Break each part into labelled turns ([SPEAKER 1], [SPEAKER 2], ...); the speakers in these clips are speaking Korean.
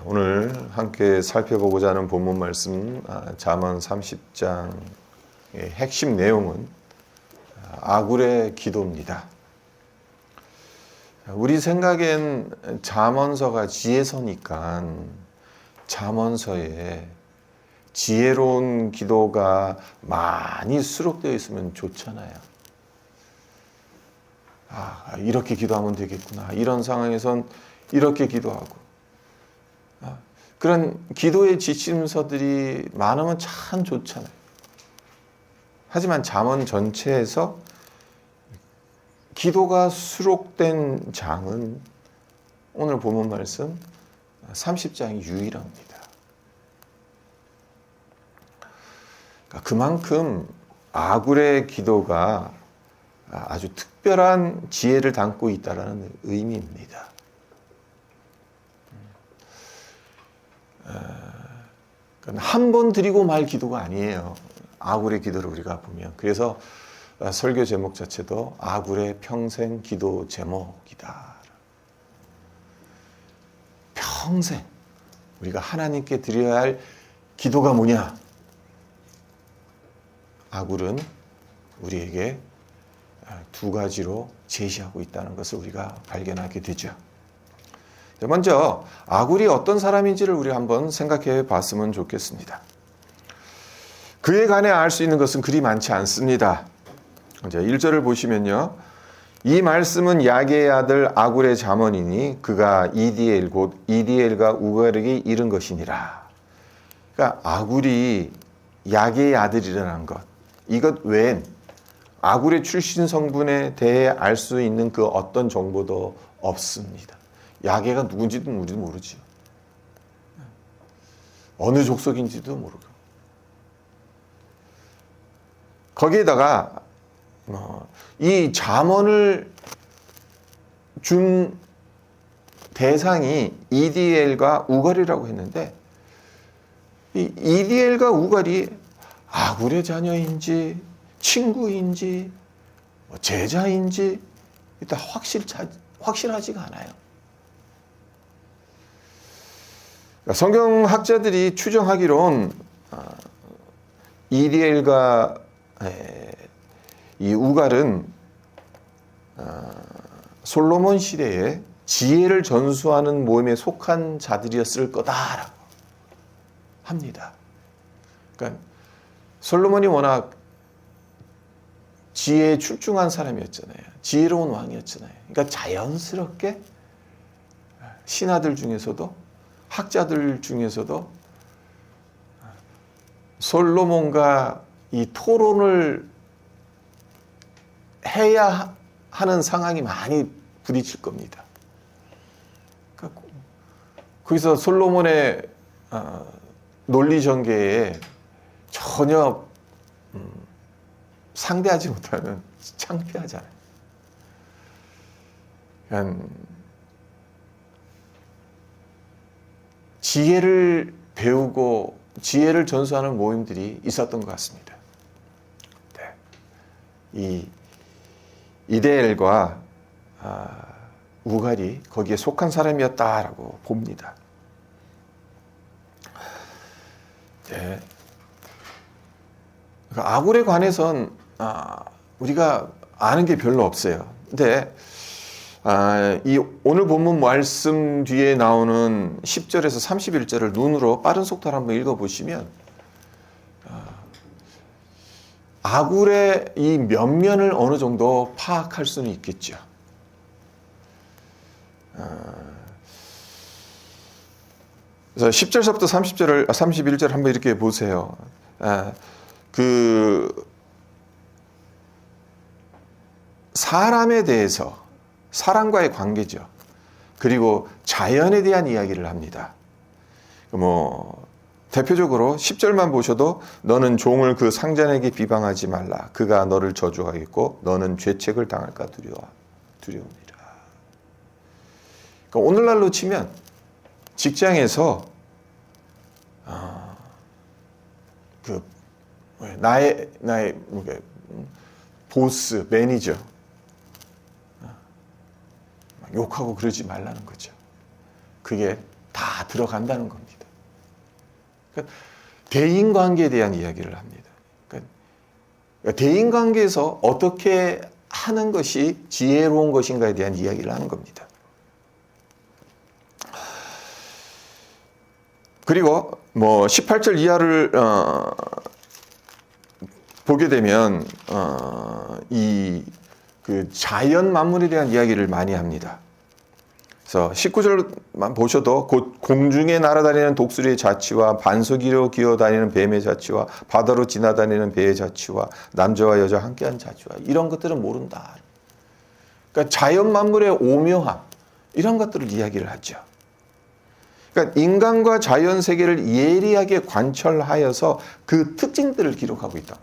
[SPEAKER 1] 오늘 함께 살펴보고자 하는 본문 말씀 잠언 30장의 핵심 내용은 아굴의 기도입니다. 우리 생각엔 잠언서가 지혜서니까 잠언서에 지혜로운 기도가 많이 수록되어 있으면 좋잖아요. 이렇게 기도하면 되겠구나. 이런 상황에선 이렇게 기도하고. 그런 기도의 지침서들이 많으면 참 좋잖아요. 하지만 잠언 전체에서 기도가 수록된 장은 오늘 본문 말씀 30장이 유일합니다. 그만큼 아굴의 기도가 아주 특별한 지혜를 담고 있다는 의미입니다. 한 번 드리고 말 기도가 아니에요. 아굴의 기도를 우리가 보면. 그래서 설교 제목 자체도 아굴의 평생 기도 제목이다. 평생 우리가 하나님께 드려야 할 기도가 뭐냐? 아굴은 우리에게 두 가지로 제시하고 있다는 것을 우리가 발견하게 되죠. 먼저 아굴이 어떤 사람인지를 우리 한번 생각해 봤으면 좋겠습니다. 그에 관해 알 수 있는 것은 그리 많지 않습니다. 이제 1절을 보시면요. 이 말씀은 야게의 아들 아굴의 잠언이니 그가 이디엘 곧 이디엘과 우갈에게 이른 것이니라. 그러니까 아굴이 야게의 아들이라는 것. 이것 외엔 아굴의 출신 성분에 대해 알 수 있는 그 어떤 정보도 없습니다. 야게가 누군지도 우리도 모르죠. 어느 족속인지도 모르고. 거기에다가 이 잠언을 준 대상이 이디엘과 우갈이라고 했는데 이 이디엘과 우갈이 아굴의 자녀인지 친구인지 제자인지 일단 확실하지가 않아요. 성경학자들이 추정하기론 이디엘과 이 우갈은 솔로몬 시대에 지혜를 전수하는 모임에 속한 자들이었을 거다라고 합니다. 그러니까 솔로몬이 워낙 지혜에 출중한 사람이었잖아요. 지혜로운 왕이었잖아요. 그러니까 자연스럽게 신하들 중에서도 학자들 중에서도 솔로몬과 이 토론을 해야 하는 상황이 많이 부딪힐 겁니다. 거기서 솔로몬의 논리 전개에 전혀 상대하지 못하면 창피하잖아요. 그러니까 지혜를 배우고 지혜를 전수하는 모임들이 있었던 것 같습니다. 네. 이 이데엘과 우갈이 거기에 속한 사람이었다라고 봅니다. 네. 아굴에 관해선 우리가 아는 게 별로 없어요. 근데 이 오늘 본문 말씀 뒤에 나오는 10절에서 31절을 눈으로 빠른 속도로 한번 읽어보시면 아굴의 이 면면을 어느 정도 파악할 수는 있겠죠. 그래서 10절서부터 31절 한번 이렇게 보세요. 그 사람에 대해서 사람과의 관계죠. 그리고 자연에 대한 이야기를 합니다. 대표적으로 10절만 보셔도 너는 종을 그 상전에게 비방하지 말라. 그가 너를 저주하겠고 너는 죄책을 당할까 두려움이라. 그러니까 오늘날로 치면 직장에서 나의 보스, 매니저 욕하고 그러지 말라는 거죠. 그게 다 다 들어간다는 겁니다. 그러니까 대인관계에 대한 이야기를 합니다. 그러니까 대인관계에서 어떻게 하는 것이 지혜로운 것인가에 대한 이야기를 하는 겁니다. 그리고 18절 이하를 보게 되면 그 자연 만물에 대한 이야기를 많이 합니다. 그래서 19절만 보셔도 곧 공중에 날아다니는 독수리의 자취와 반석 위로 기어다니는 뱀의 자취와 바다로 지나다니는 배의 자취와 남자와 여자 함께한 자취와 이런 것들은 모른다. 그러니까 자연 만물의 오묘함 이런 것들을 이야기를 하죠. 그러니까 인간과 자연 세계를 예리하게 관찰하여서 그 특징들을 기록하고 있다고.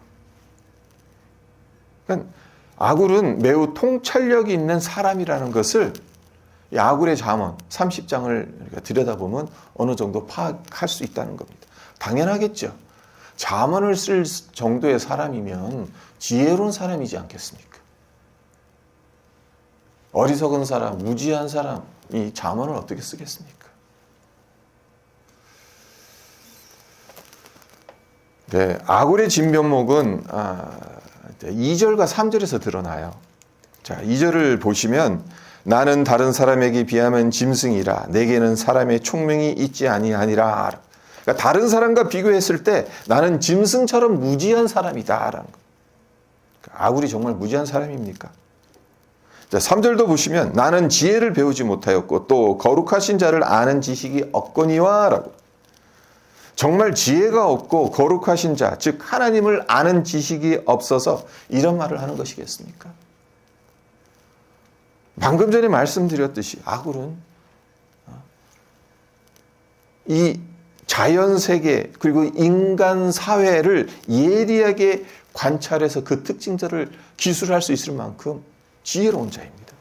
[SPEAKER 1] 그러니까 아굴은 매우 통찰력이 있는 사람이라는 것을 이 아굴의 잠언 30장을 들여다보면 어느 정도 파악할 수 있다는 겁니다. 당연하겠죠. 잠언을 쓸 정도의 사람이면 지혜로운 사람이지 않겠습니까? 어리석은 사람, 무지한 사람이 잠언을 어떻게 쓰겠습니까? 네, 아굴의 진면목은 2절과 3절에서 드러나요. 자, 2절을 보시면 나는 다른 사람에게 비하면 짐승이라 내게는 사람의 총명이 있지 아니하니라. 그러니까 다른 사람과 비교했을 때 나는 짐승처럼 무지한 사람이다라는 거. 아굴이 정말 무지한 사람입니까? 자, 3절도 보시면 나는 지혜를 배우지 못하였고 또 거룩하신 자를 아는 지식이 없거니와라고. 정말 지혜가 없고 거룩하신 자, 즉 하나님을 아는 지식이 없어서 이런 말을 하는 것이겠습니까? 방금 전에 말씀드렸듯이 아굴은 이 자연세계 그리고 인간 사회를 예리하게 관찰해서 그 특징들을 기술할 수 있을 만큼 지혜로운 자입니다.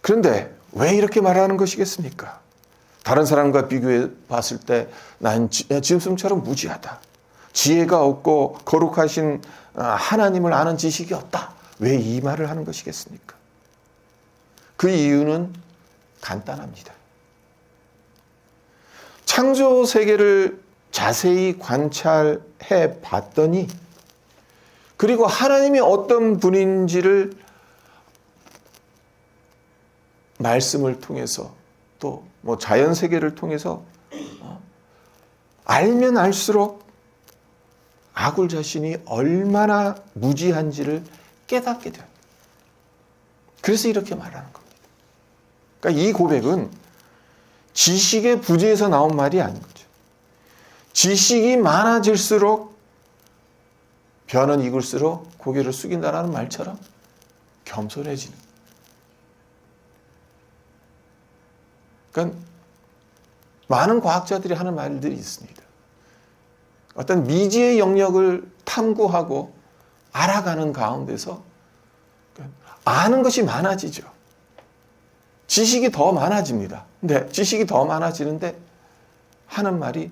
[SPEAKER 1] 그런데 왜 이렇게 말하는 것이겠습니까? 다른 사람과 비교해 봤을 때 난 짐승처럼 무지하다. 지혜가 없고 거룩하신 하나님을 아는 지식이 없다. 왜 이 말을 하는 것이겠습니까? 그 이유는 간단합니다. 창조 세계를 자세히 관찰해 봤더니 그리고 하나님이 어떤 분인지를 말씀을 통해서 또 자연 세계를 통해서 알면 알수록 아굴 자신이 얼마나 무지한지를 깨닫게 돼요. 그래서 이렇게 말하는 겁니다. 그러니까 이 고백은 지식의 부재에서 나온 말이 아닌 거죠. 지식이 많아질수록 벼는 익을수록 고개를 숙인다라는 말처럼 겸손해지는. 그러니까 많은 과학자들이 하는 말들이 있습니다. 어떤 미지의 영역을 탐구하고 알아가는 가운데서 아는 것이 많아지죠. 지식이 더 많아집니다. 근데 지식이 더 많아지는데 하는 말이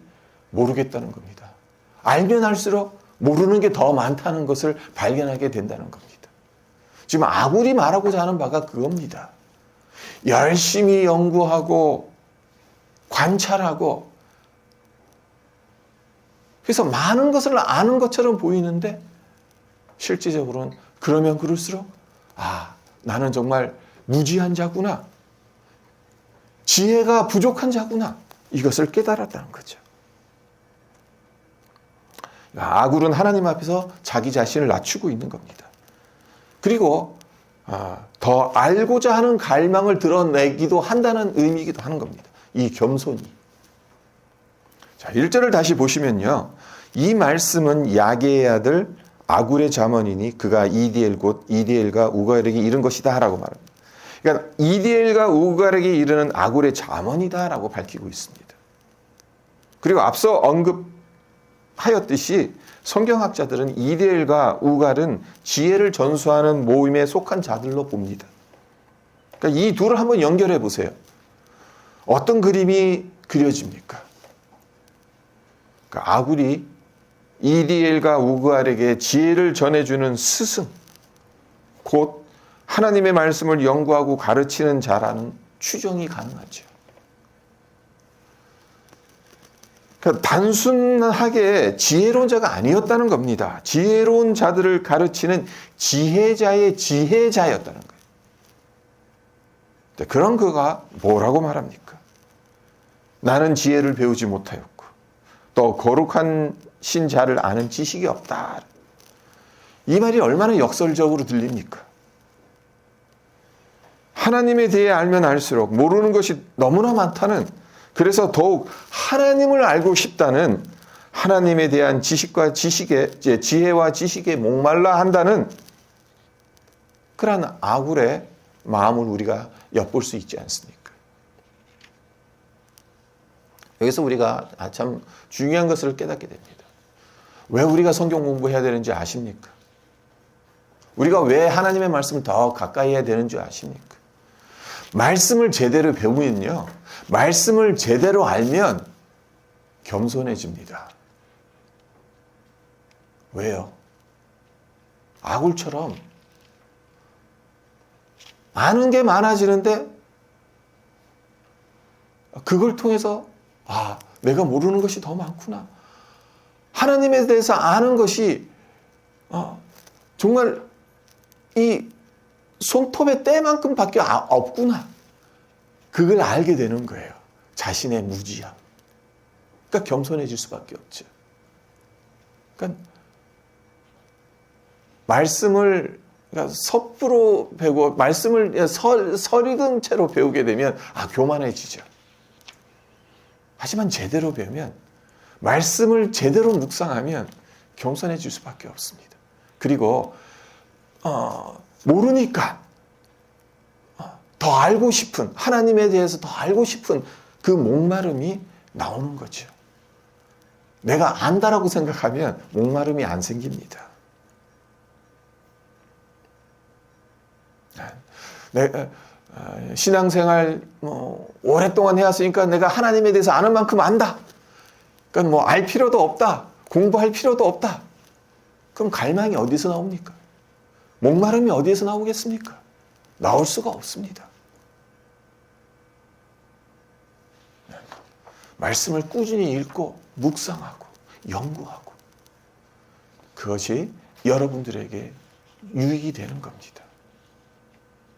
[SPEAKER 1] 모르겠다는 겁니다. 알면 알수록 모르는 게 더 많다는 것을 발견하게 된다는 겁니다. 지금 아굴이 말하고자 하는 바가 그겁니다. 열심히 연구하고 관찰하고 그래서 많은 것을 아는 것처럼 보이는데 실제적으로는 그러면 그럴수록 나는 정말 무지한 자구나. 지혜가 부족한 자구나. 이것을 깨달았다는 거죠. 아굴은 하나님 앞에서 자기 자신을 낮추고 있는 겁니다. 그리고 더 알고자 하는 갈망을 드러내기도 한다는 의미이기도 하는 겁니다. 이 겸손이. 자, 1절을 다시 보시면요. 이 말씀은 야게의 아들 아굴의 잠언이니 그가 이디엘 곧 이디엘과 우갈에게 이른 것이다 라고 말합니다. 그러니까 이디엘과 우갈에게 이르는 아굴의 잠언이다 라고 밝히고 있습니다. 그리고 앞서 언급하였듯이 성경학자들은 이디엘과 우갈은 지혜를 전수하는 모임에 속한 자들로 봅니다. 그러니까 이 둘을 한번 연결해 보세요. 어떤 그림이 그려집니까? 그러니까 아굴이 이디엘과 우갈에게 지혜를 전해주는 스승, 곧 하나님의 말씀을 연구하고 가르치는 자라는 추정이 가능하죠. 그러니까 단순하게 지혜로운 자가 아니었다는 겁니다. 지혜로운 자들을 가르치는 지혜자의 지혜자였다는 거예요. 그런 그가 뭐라고 말합니까? 나는 지혜를 배우지 못하였고 또 거룩한 신자를 아는 지식이 없다. 이 말이 얼마나 역설적으로 들립니까? 하나님에 대해 알면 알수록 모르는 것이 너무나 많다는, 그래서 더욱 하나님을 알고 싶다는, 하나님에 대한 지식과 지혜와 지식에 목말라 한다는 그러한 아굴의 마음을 우리가 엿볼 수 있지 않습니까? 여기서 우리가 참 중요한 것을 깨닫게 됩니다. 왜 우리가 성경 공부해야 되는지 아십니까? 우리가 왜 하나님의 말씀을 더 가까이 해야 되는 줄 아십니까? 말씀을 제대로 배우면요, 말씀을 제대로 알면 겸손해집니다. 왜요? 아굴처럼 아는 게 많아지는데 그걸 통해서 내가 모르는 것이 더 많구나. 하나님에 대해서 아는 것이 정말 이 손톱의 때만큼밖에 없구나. 그걸 알게 되는 거예요. 자신의 무지함. 그러니까 겸손해질 수밖에 없죠. 그러니까 말씀을 섣부로 배우고 말씀을 서리든 채로 배우게 되면 교만해지죠. 하지만 제대로 배우면, 말씀을 제대로 묵상하면 겸손해질 수밖에 없습니다. 그리고 모르니까 더 알고 싶은, 하나님에 대해서 더 알고 싶은 그 목마름이 나오는 거죠. 내가 안다라고 생각하면 목마름이 안 생깁니다. 신앙생활 오랫동안 해왔으니까 내가 하나님에 대해서 아는 만큼 안다. 그러니까 알 필요도 없다. 공부할 필요도 없다. 그럼 갈망이 어디서 나옵니까? 목마름이 어디에서 나오겠습니까? 나올 수가 없습니다. 말씀을 꾸준히 읽고 묵상하고 연구하고, 그것이 여러분들에게 유익이 되는 겁니다.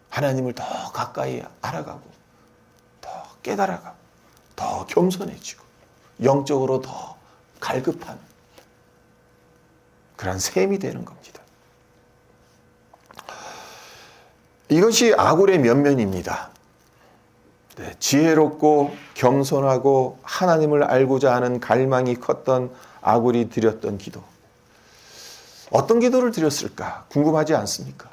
[SPEAKER 1] 하나님을 더 가까이 알아가고 더 깨달아가고 더 겸손해지고 영적으로 더 갈급한 그런 셈이 되는 겁니다. 이것이 아굴의 면면입니다. 지혜롭고 겸손하고 하나님을 알고자 하는 갈망이 컸던 아굴이 드렸던 기도. 어떤 기도를 드렸을까 궁금하지 않습니까?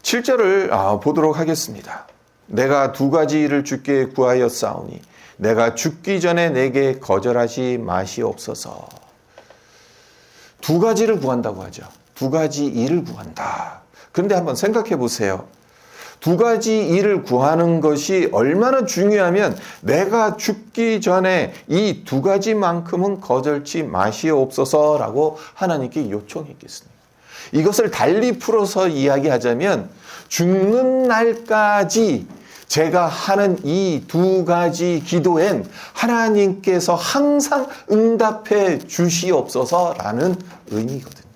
[SPEAKER 1] 7절을 보도록 하겠습니다. 내가 두 가지 일을 주께 구하였사오니 내가 죽기 전에 내게 거절하지 마시옵소서. 두 가지를 구한다고 하죠. 두 가지 일을 구한다. 그런데 한번 생각해 보세요. 두 가지 일을 구하는 것이 얼마나 중요하면 내가 죽기 전에 이 두 가지만큼은 거절치 마시옵소서라고 하나님께 요청했겠습니까? 이것을 달리 풀어서 이야기하자면 죽는 날까지 제가 하는 이 두 가지 기도엔 하나님께서 항상 응답해 주시옵소서라는 의미거든요.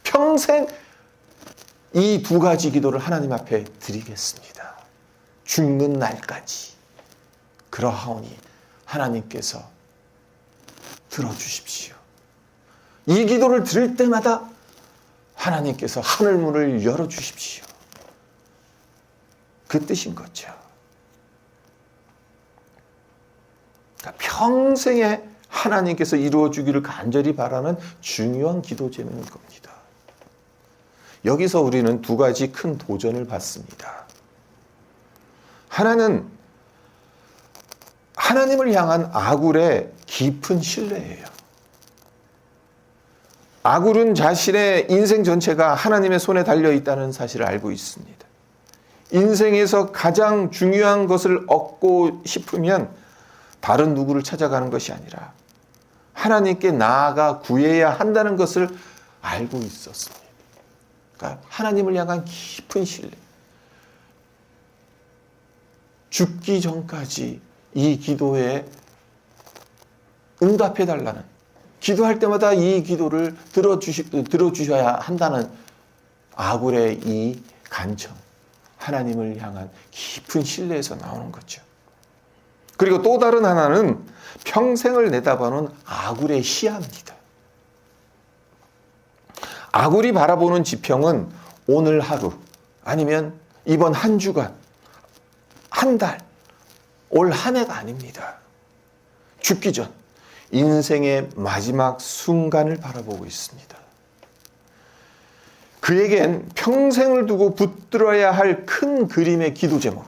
[SPEAKER 1] 평생 이 두 가지 기도를 하나님 앞에 드리겠습니다. 죽는 날까지. 그러하오니 하나님께서 들어주십시오. 이 기도를 드릴 때마다 하나님께서 하늘문을 열어주십시오. 그 뜻인 거죠. 그러니까 평생에 하나님께서 이루어주기를 간절히 바라는 중요한 기도 제목인 겁니다. 여기서 우리는 두 가지 큰 도전을 받습니다. 하나는 하나님을 향한 아굴의 깊은 신뢰예요. 아굴은 자신의 인생 전체가 하나님의 손에 달려있다는 사실을 알고 있습니다. 인생에서 가장 중요한 것을 얻고 싶으면 다른 누구를 찾아가는 것이 아니라 하나님께 나아가 구해야 한다는 것을 알고 있었습니다. 그러니까 하나님을 향한 깊은 신뢰. 죽기 전까지 이 기도에 응답해달라는, 기도할 때마다 이 기도를 들어주셔야 한다는 아굴의 이 간청, 하나님을 향한 깊은 신뢰에서 나오는 거죠. 그리고 또 다른 하나는 평생을 내다보는 아굴의 시야입니다. 아굴이 바라보는 지평은 오늘 하루, 아니면 이번 한 주간, 한 달, 올 한 해가 아닙니다. 죽기 전 인생의 마지막 순간을 바라보고 있습니다. 그에겐 평생을 두고 붙들어야 할 큰 그림의 기도 제목,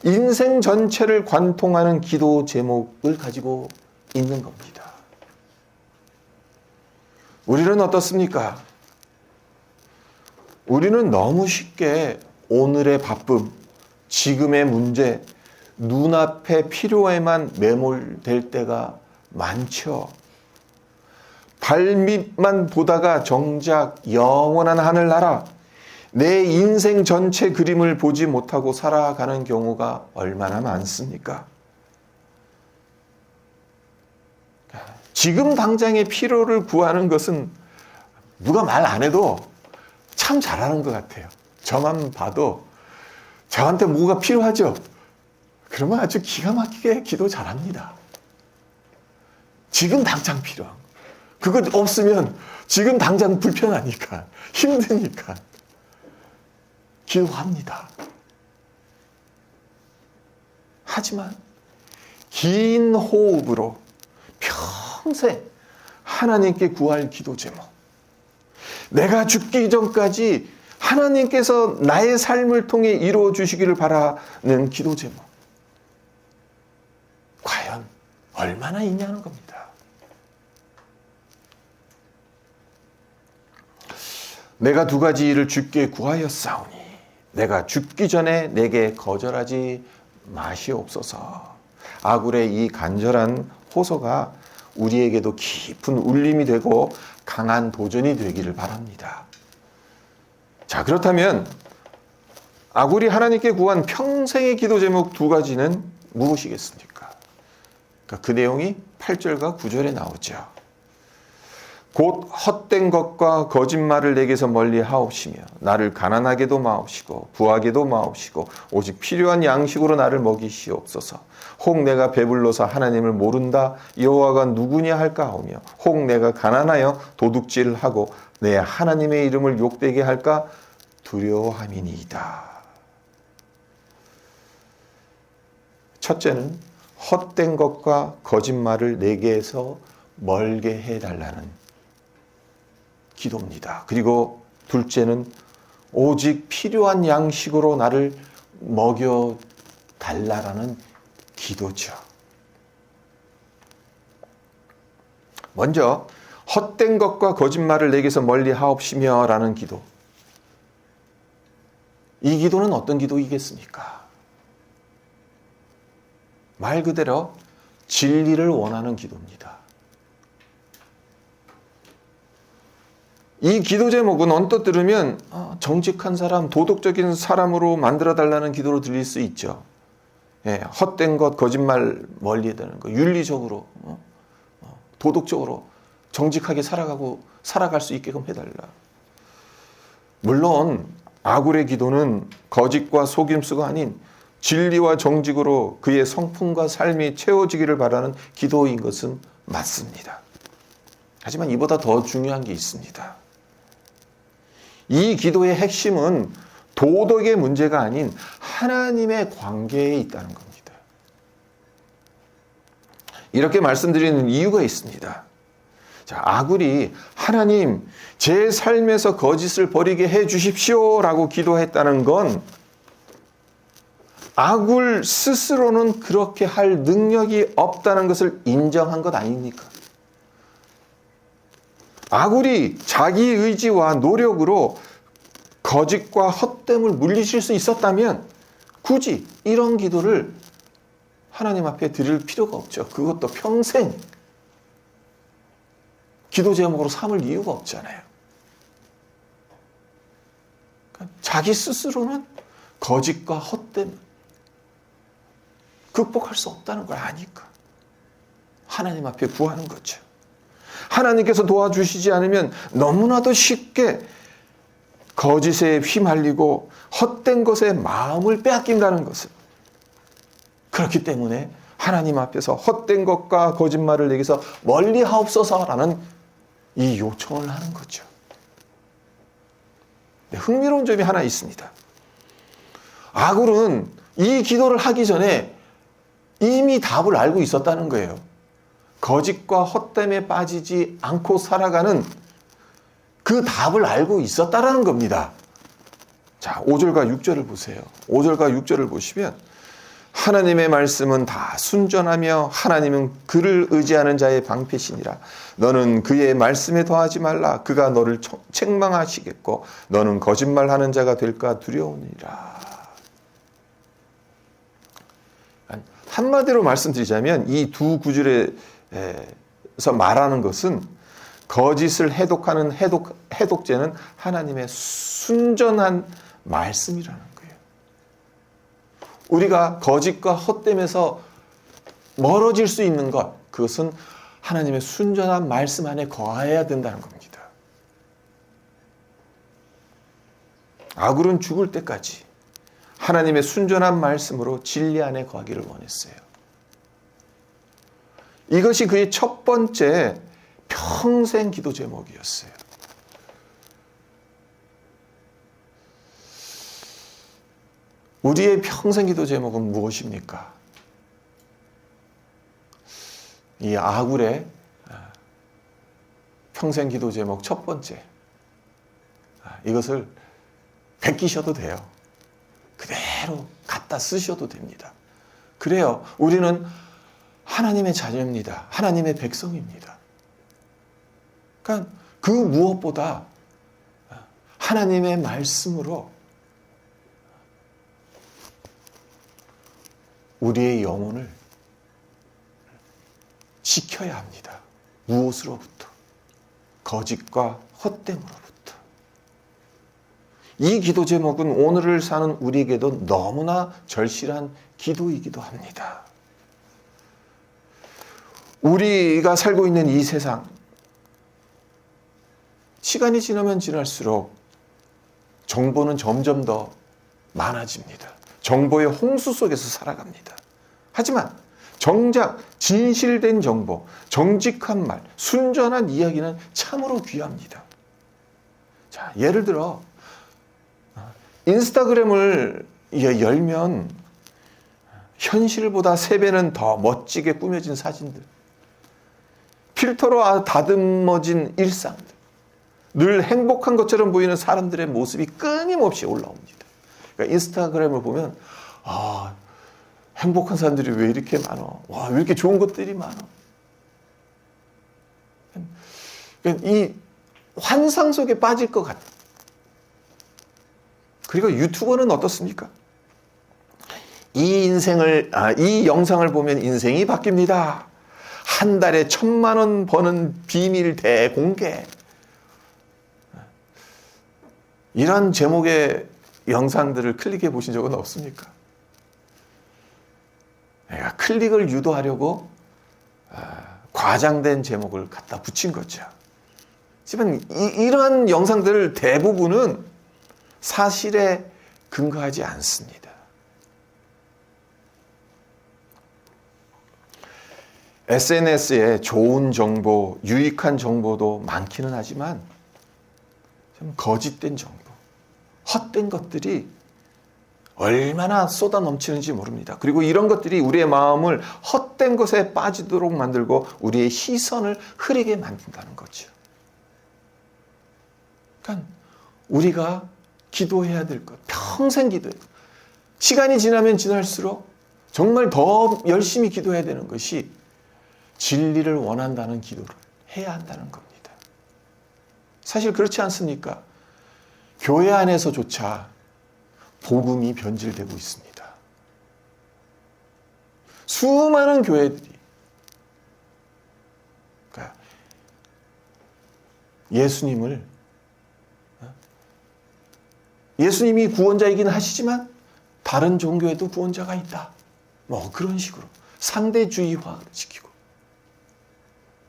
[SPEAKER 1] 인생 전체를 관통하는 기도 제목을 가지고 있는 겁니다. 우리는 어떻습니까? 우리는 너무 쉽게 오늘의 바쁨, 지금의 문제, 눈앞의 필요에만 매몰될 때가 많죠. 발밑만 보다가 정작 영원한 하늘나라, 내 인생 전체 그림을 보지 못하고 살아가는 경우가 얼마나 많습니까? 지금 당장의 필요를 구하는 것은 누가 말 안 해도 참 잘하는 것 같아요. 저만 봐도 저한테 뭐가 필요하죠? 그러면 아주 기가 막히게 기도 잘합니다. 지금 당장 필요한 거. 그거 없으면 지금 당장 불편하니까, 힘드니까 기도합니다. 하지만 긴 호흡으로 평생 하나님께 구할 기도 제목, 내가 죽기 전까지 하나님께서 나의 삶을 통해 이루어 주시기를 바라는 기도 제목, 과연 얼마나 있냐는 겁니다. 내가 두 가지 일을 주께 구하였사오니 내가 죽기 전에 내게 거절하지 마시옵소서. 아굴의 이 간절한 호소가 우리에게도 깊은 울림이 되고 강한 도전이 되기를 바랍니다. 자, 그렇다면 아굴이 하나님께 구한 평생의 기도 제목 두 가지는 무엇이겠습니까? 그 내용이 8절과 9절에 나오죠. 곧 헛된 것과 거짓말을 내게서 멀리 하옵시며 나를 가난하게도 마옵시고 부하게도 마옵시고 오직 필요한 양식으로 나를 먹이시옵소서. 혹 내가 배불러서 하나님을 모른다 여호와가 누구냐 할까 하오며 혹 내가 가난하여 도둑질하고 내 하나님의 이름을 욕되게 할까 두려워함이니이다. 첫째는 헛된 것과 거짓말을 내게서 멀게 해달라는 기도입니다. 그리고 둘째는 오직 필요한 양식으로 나를 먹여달라는 기도죠. 먼저 헛된 것과 거짓말을 내게서 멀리 하옵시며 라는 기도. 이 기도는 어떤 기도이겠습니까? 말 그대로 진리를 원하는 기도입니다. 이 기도 제목은 언뜻 들으면 정직한 사람, 도덕적인 사람으로 만들어달라는 기도로 들릴 수 있죠. 예, 헛된 것, 거짓말 멀리 해달라는 것, 윤리적으로, 도덕적으로 정직하게 살아갈 수 있게끔 해달라. 물론 아굴의 기도는 거짓과 속임수가 아닌 진리와 정직으로 그의 성품과 삶이 채워지기를 바라는 기도인 것은 맞습니다. 하지만 이보다 더 중요한 게 있습니다. 이 기도의 핵심은 도덕의 문제가 아닌 하나님의 관계에 있다는 겁니다. 이렇게 말씀드리는 이유가 있습니다. 자, 아굴이 하나님, 제 삶에서 거짓을 버리게 해 주십시오 라고 기도했다는 건 아굴 스스로는 그렇게 할 능력이 없다는 것을 인정한 것 아닙니까? 아굴이 자기 의지와 노력으로 거짓과 헛됨을 물리칠 수 있었다면 굳이 이런 기도를 하나님 앞에 드릴 필요가 없죠. 그것도 평생 기도 제목으로 삼을 이유가 없잖아요. 그러니까 자기 스스로는 거짓과 헛됨, 극복할 수 없다는 걸 아니까 하나님 앞에 구하는 거죠. 하나님께서 도와주시지 않으면 너무나도 쉽게 거짓에 휘말리고 헛된 것에 마음을 빼앗긴다는 것을. 그렇기 때문에 하나님 앞에서 헛된 것과 거짓말을 내게서 멀리 하옵소서라는 이 요청을 하는 거죠. 네, 흥미로운 점이 하나 있습니다. 아굴은 이 기도를 하기 전에 이미 답을 알고 있었다는 거예요. 거짓과 헛됨에 빠지지 않고 살아가는 그 답을 알고 있었다라는 겁니다. 자, 5절과 6절을 보세요. 5절과 6절을 보시면 하나님의 말씀은 다 순전하며 하나님은 그를 의지하는 자의 방패시니라. 너는 그의 말씀에 더하지 말라. 그가 너를 책망하시겠고 너는 거짓말하는 자가 될까 두려우니라. 한마디로 말씀드리자면 이 두 구절에서 말하는 것은 거짓을 해독하는 해독제는 하나님의 순전한 말씀이라는 거예요. 우리가 거짓과 헛됨에서 멀어질 수 있는 것, 그것은 하나님의 순전한 말씀 안에 거해야 된다는 겁니다. 아굴은 죽을 때까지 하나님의 순전한 말씀으로 진리 안에 거하기를 원했어요. 이것이 그의 첫 번째 평생 기도 제목이었어요. 우리의 평생 기도 제목은 무엇입니까? 이 아굴의 평생 기도 제목 첫 번째. 이것을 베끼셔도 돼요. 그대로 갖다 쓰셔도 됩니다. 그래요. 우리는 하나님의 자녀입니다. 하나님의 백성입니다. 그러니까 그 무엇보다 하나님의 말씀으로 우리의 영혼을 지켜야 합니다. 무엇으로부터? 거짓과 헛됨으로부터. 이 기도 제목은 오늘을 사는 우리에게도 너무나 절실한 기도이기도 합니다. 우리가 살고 있는 이 세상, 시간이 지나면 지날수록 정보는 점점 더 많아집니다. 정보의 홍수 속에서 살아갑니다. 하지만 정작 진실된 정보, 정직한 말, 순전한 이야기는 참으로 귀합니다. 자, 예를 들어 인스타그램을 열면 현실보다 3배는 더 멋지게 꾸며진 사진들, 필터로 다듬어진 일상들, 늘 행복한 것처럼 보이는 사람들의 모습이 끊임없이 올라옵니다. 그러니까 인스타그램을 보면 행복한 사람들이 왜 이렇게 많아? 와, 왜 이렇게 좋은 것들이 많아? 그러니까 이 환상 속에 빠질 것 같아. 그리고 유튜버는 어떻습니까? 이 영상을 보면 인생이 바뀝니다. 한 달에 1,000만 원 버는 비밀 대공개. 이런 제목의 영상들을 클릭해 보신 적은 없습니까? 내가 클릭을 유도하려고 과장된 제목을 갖다 붙인 거죠. 하지만 이러한 영상들 대부분은 사실에 근거하지 않습니다. SNS에 좋은 정보, 유익한 정보도 많기는 하지만 좀 거짓된 정보, 헛된 것들이 얼마나 쏟아 넘치는지 모릅니다. 그리고 이런 것들이 우리의 마음을 헛된 것에 빠지도록 만들고 우리의 시선을 흐리게 만든다는 거죠. 그러니까 우리가 기도해야 될 것, 평생 기도해야 될 것, 시간이 지나면 지날수록 정말 더 열심히 기도해야 되는 것이 진리를 원한다는 기도를 해야 한다는 겁니다. 사실 그렇지 않습니까? 교회 안에서조차 복음이 변질되고 있습니다. 수많은 교회들이 그러니까 예수님이 구원자이긴 하시지만 다른 종교에도 구원자가 있다. 뭐 그런 식으로 상대주의화 시키고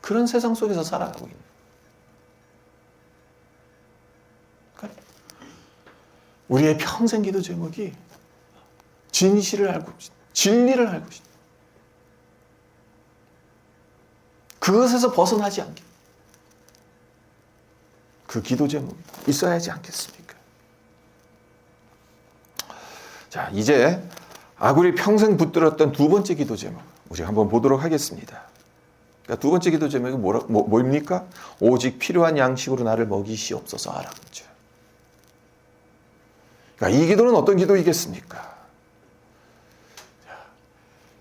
[SPEAKER 1] 그런 세상 속에서 살아가고 있는. 그러니까 우리의 평생 기도 제목이 진실을 알고 진리를 알고 그것에서 벗어나지 않게 그 기도 제목이 있어야 하지 않겠습니까? 자, 이제 아굴이 평생 붙들었던 두 번째 기도 제목 우리 한번 보도록 하겠습니다. 그러니까 두 번째 기도 제목이 뭐입니까? 오직 필요한 양식으로 나를 먹이시옵소서 하라는 거죠. 그러니까 이 기도는 어떤 기도이겠습니까?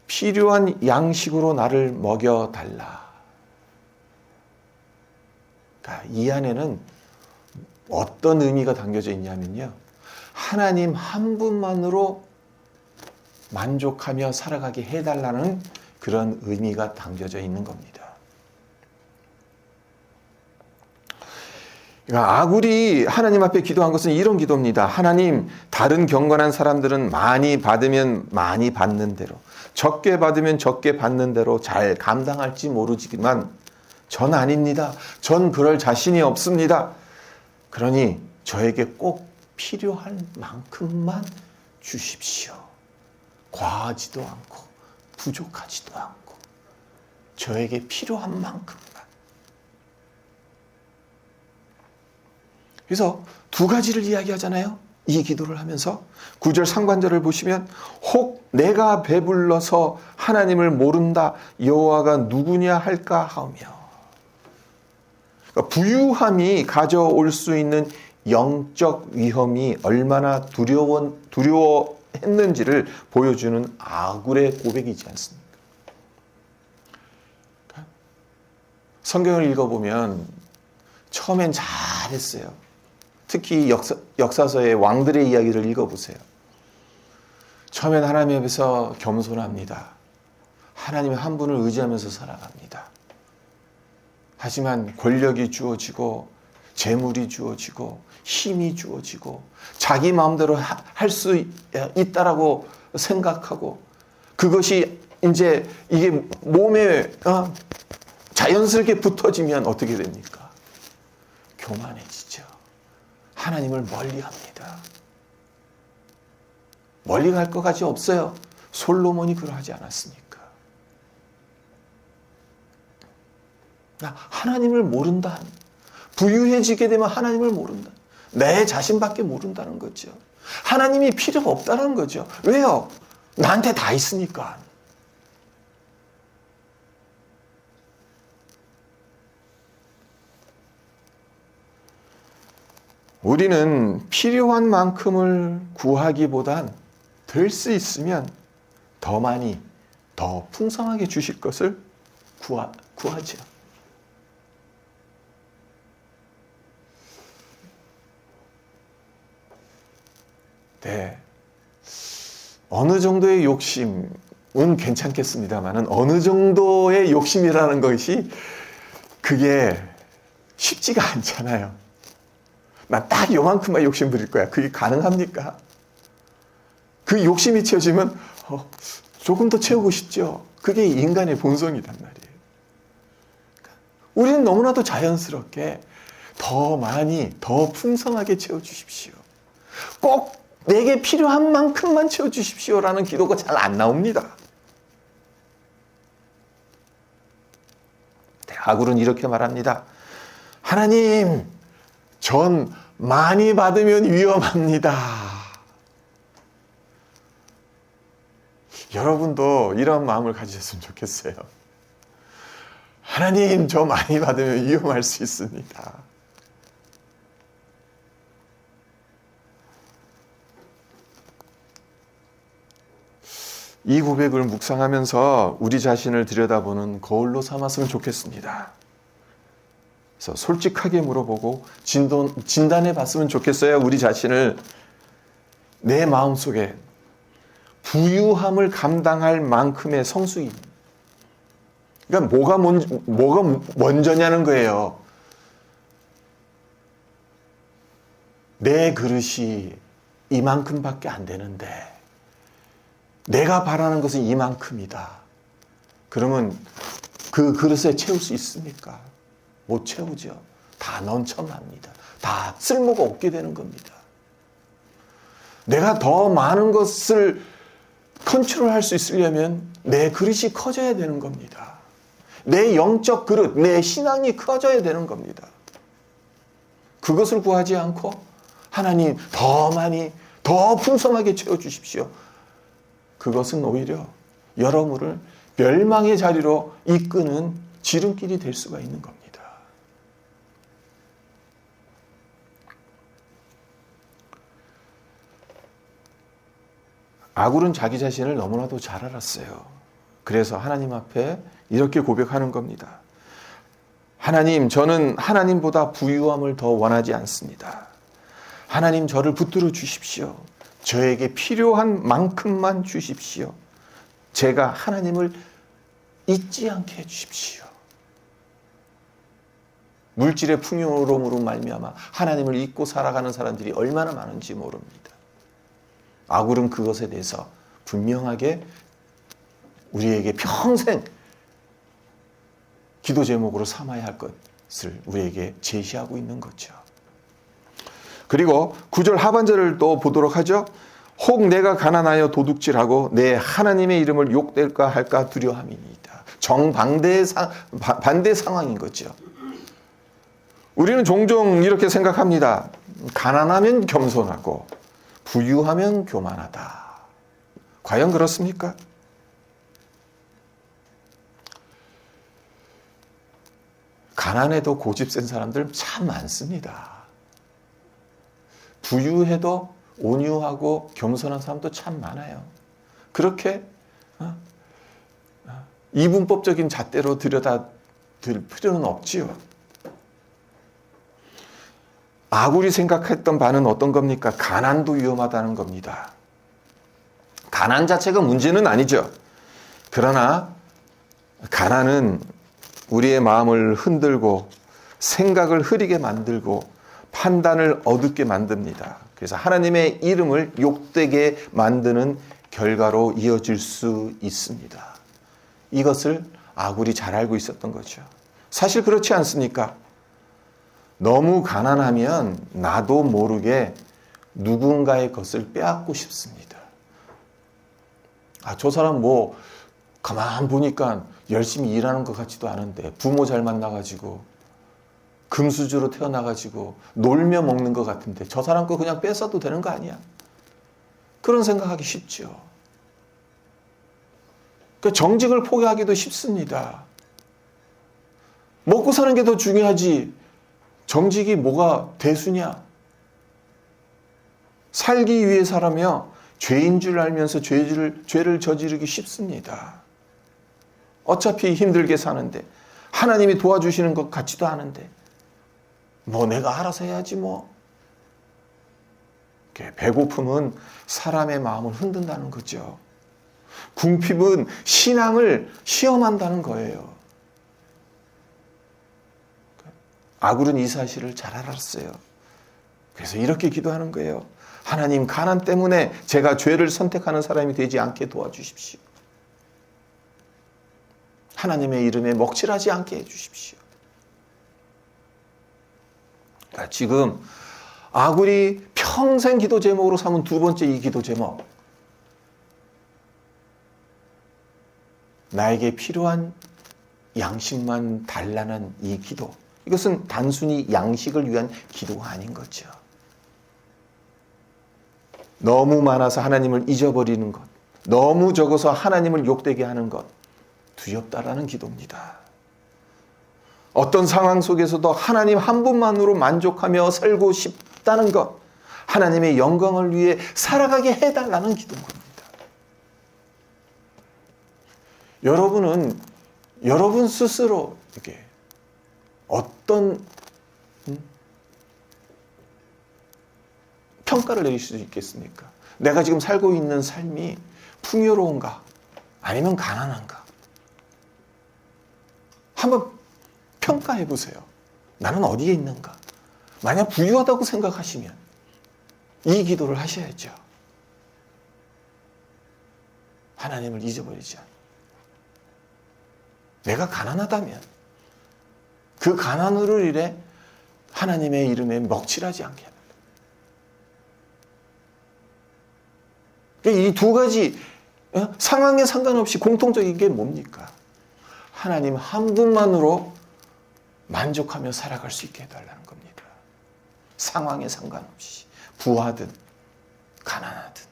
[SPEAKER 1] 필요한 양식으로 나를 먹여달라. 그러니까 이 안에는 어떤 의미가 담겨져 있냐면요. 하나님 한 분만으로 만족하며 살아가게 해달라는 그런 의미가 담겨져 있는 겁니다. 그러니까 아굴이 하나님 앞에 기도한 것은 이런 기도입니다. 하나님, 다른 경건한 사람들은 많이 받으면 많이 받는 대로, 적게 받으면 적게 받는 대로 잘 감당할지 모르지만 전 아닙니다. 전 그럴 자신이 없습니다. 그러니 저에게 꼭 필요한 만큼만 주십시오. 과하지도 않고 부족하지도 않고 저에게 필요한 만큼만. 그래서 두 가지를 이야기하잖아요. 이 기도를 하면서 9절 상반절을 보시면 혹 내가 배불러서 하나님을 모른다 여호와가 누구냐 할까 하며, 그러니까 부유함이 가져올 수 있는 영적 위험이 얼마나 두려워했는지를 보여주는 아굴의 고백이지 않습니까? 성경을 읽어보면 처음엔 잘했어요. 특히 역사서의 왕들의 이야기를 읽어보세요. 처음엔 하나님 앞에서 겸손합니다. 하나님 한 분을 의지하면서 살아갑니다. 하지만 권력이 주어지고 재물이 주어지고 힘이 주어지고 자기 마음대로 할 수 있다라고 생각하고 그것이 이제 이게 몸에 자연스럽게 붙어지면 어떻게 됩니까? 교만해지죠. 하나님을 멀리합니다. 멀리 갈 것까지 없어요. 솔로몬이 그러하지 않았습니까? 하나님을 모른다. 부유해지게 되면 하나님을 모른다. 내 자신밖에 모른다는 거죠. 하나님이 필요가 없다는 거죠. 왜요? 나한테 다 있으니까. 우리는 필요한 만큼을 구하기보단 될 수 있으면 더 많이, 더 풍성하게 주실 것을 구하죠. 네. 어느 정도의 욕심은 괜찮겠습니다만 어느 정도의 욕심이라는 것이 그게 쉽지가 않잖아요. 난 딱 요만큼만 욕심 부릴 거야. 그게 가능합니까? 그 욕심이 채워지면 조금 더 채우고 싶죠. 그게 인간의 본성이란 말이에요. 우리는 너무나도 자연스럽게 더 많이, 더 풍성하게 채워주십시오. 꼭 내게 필요한 만큼만 채워주십시오라는 기도가 잘 안 나옵니다. 아굴은 이렇게 말합니다. 하나님, 전 많이 받으면 위험합니다. 여러분도 이런 마음을 가지셨으면 좋겠어요. 하나님, 저 많이 받으면 위험할 수 있습니다. 이 고백을 묵상하면서 우리 자신을 들여다보는 거울로 삼았으면 좋겠습니다. 그래서 솔직하게 물어보고 진단해 봤으면 좋겠어요. 우리 자신을. 내 마음속에 부유함을 감당할 만큼의 성수임. 그러니까 뭐가 먼저냐는 거예요. 내 그릇이 이만큼밖에 안 되는데 내가 바라는 것은 이만큼이다. 그러면 그 그릇에 채울 수 있습니까? 못 채우죠. 다 넘쳐납니다. 다 쓸모가 없게 되는 겁니다. 내가 더 많은 것을 컨트롤할 수 있으려면 내 그릇이 커져야 되는 겁니다. 내 영적 그릇, 내 신앙이 커져야 되는 겁니다. 그것을 구하지 않고 하나님 더 많이, 더 풍성하게 채워주십시오. 그것은 오히려 여러분을 멸망의 자리로 이끄는 지름길이 될 수가 있는 겁니다. 아굴은 자기 자신을 너무나도 잘 알았어요. 그래서 하나님 앞에 이렇게 고백하는 겁니다. 하나님, 저는 하나님보다 부유함을 더 원하지 않습니다. 하나님, 저를 붙들어 주십시오. 저에게 필요한 만큼만 주십시오. 제가 하나님을 잊지 않게 해주십시오. 물질의 풍요로움으로 말미암아 하나님을 잊고 살아가는 사람들이 얼마나 많은지 모릅니다. 아굴은 그것에 대해서 분명하게 우리에게 평생 기도 제목으로 삼아야 할 것을 우리에게 제시하고 있는 거죠. 그리고 9절 하반절을 또 보도록 하죠. 혹 내가 가난하여 도둑질하고 내 하나님의 이름을 욕될까 할까 두려움이니이다. 반대 상황인 거죠. 우리는 종종 이렇게 생각합니다. 가난하면 겸손하고 부유하면 교만하다. 과연 그렇습니까? 가난해도 고집 센 사람들 참 많습니다. 부유해도 온유하고 겸손한 사람도 참 많아요. 그렇게 이분법적인 잣대로 들여다들 필요는 없지요. 아굴이 생각했던 바는 어떤 겁니까? 가난도 위험하다는 겁니다. 가난 자체가 문제는 아니죠. 그러나 가난은 우리의 마음을 흔들고 생각을 흐리게 만들고 판단을 어둡게 만듭니다. 그래서 하나님의 이름을 욕되게 만드는 결과로 이어질 수 있습니다. 이것을 아굴이 잘 알고 있었던 거죠. 사실 그렇지 않습니까? 너무 가난하면 나도 모르게 누군가의 것을 빼앗고 싶습니다. 저 사람 뭐 가만 보니까 열심히 일하는 것 같지도 않은데 부모 잘 만나가지고 금수저로 태어나가지고 놀며 먹는 것 같은데 저 사람 거 그냥 뺏어도 되는 거 아니야? 그런 생각하기 쉽죠. 그러니까 정직을 포기하기도 쉽습니다. 먹고 사는 게 더 중요하지 정직이 뭐가 대수냐? 살기 위해서라며 죄인 줄 알면서 죄를 저지르기 쉽습니다. 어차피 힘들게 사는데 하나님이 도와주시는 것 같지도 않은데 뭐 내가 알아서 해야지 뭐. 배고픔은 사람의 마음을 흔든다는 거죠. 궁핍은 신앙을 시험한다는 거예요. 아굴은 이 사실을 잘 알았어요. 그래서 이렇게 기도하는 거예요. 하나님, 가난 때문에 제가 죄를 선택하는 사람이 되지 않게 도와주십시오. 하나님의 이름에 먹칠하지 않게 해주십시오. 그러니까 지금 아굴이 평생 기도 제목으로 삼은 두 번째 이 기도 제목. 나에게 필요한 양식만 달라는 이 기도. 이것은 단순히 양식을 위한 기도가 아닌 거죠. 너무 많아서 하나님을 잊어버리는 것, 너무 적어서 하나님을 욕되게 하는 것, 두렵다라는 기도입니다. 어떤 상황 속에서도 하나님 한 분만으로 만족하며 살고 싶다는 것, 하나님의 영광을 위해 살아가게 해달라는 기도인 겁니다. 여러분은 여러분 스스로 이렇게 어떤 평가를 내릴 수 있겠습니까? 내가 지금 살고 있는 삶이 풍요로운가? 아니면 가난한가? 한번 평가해 보세요. 나는 어디에 있는가? 만약 부유하다고 생각하시면 이 기도를 하셔야죠. 하나님을 잊어버리지 않고, 내가 가난하다면 그 가난으로 인해 하나님의 이름에 먹칠하지 않게 합니다. 이 두 가지 상황에 상관없이 공통적인 게 뭡니까? 하나님 한 분만으로 만족하며 살아갈 수 있게 해달라는 겁니다. 상황에 상관없이, 부하든 가난하든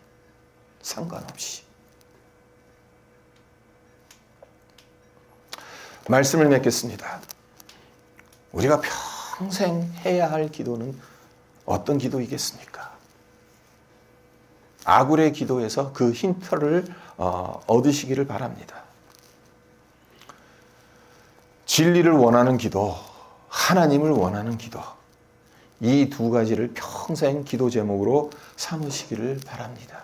[SPEAKER 1] 상관없이. 말씀을 맺겠습니다. 우리가 평생 해야 할 기도는 어떤 기도이겠습니까? 아굴의 기도에서 그 힌트를 얻으시기를 바랍니다. 진리를 원하는 기도, 하나님을 원하는 기도, 이 두 가지를 평생 기도 제목으로 삼으시기를 바랍니다.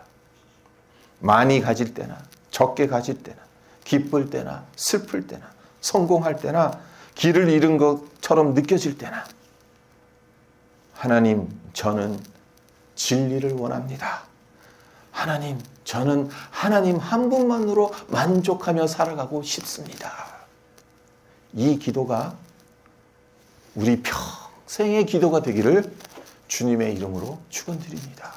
[SPEAKER 1] 많이 가질 때나 적게 가질 때나 기쁠 때나 슬플 때나 성공할 때나 길을 잃은 것처럼 느껴질 때나 하나님, 저는 진리를 원합니다. 하나님, 저는 하나님 한 분만으로 만족하며 살아가고 싶습니다. 이 기도가 우리 평생의 기도가 되기를 주님의 이름으로 축원드립니다.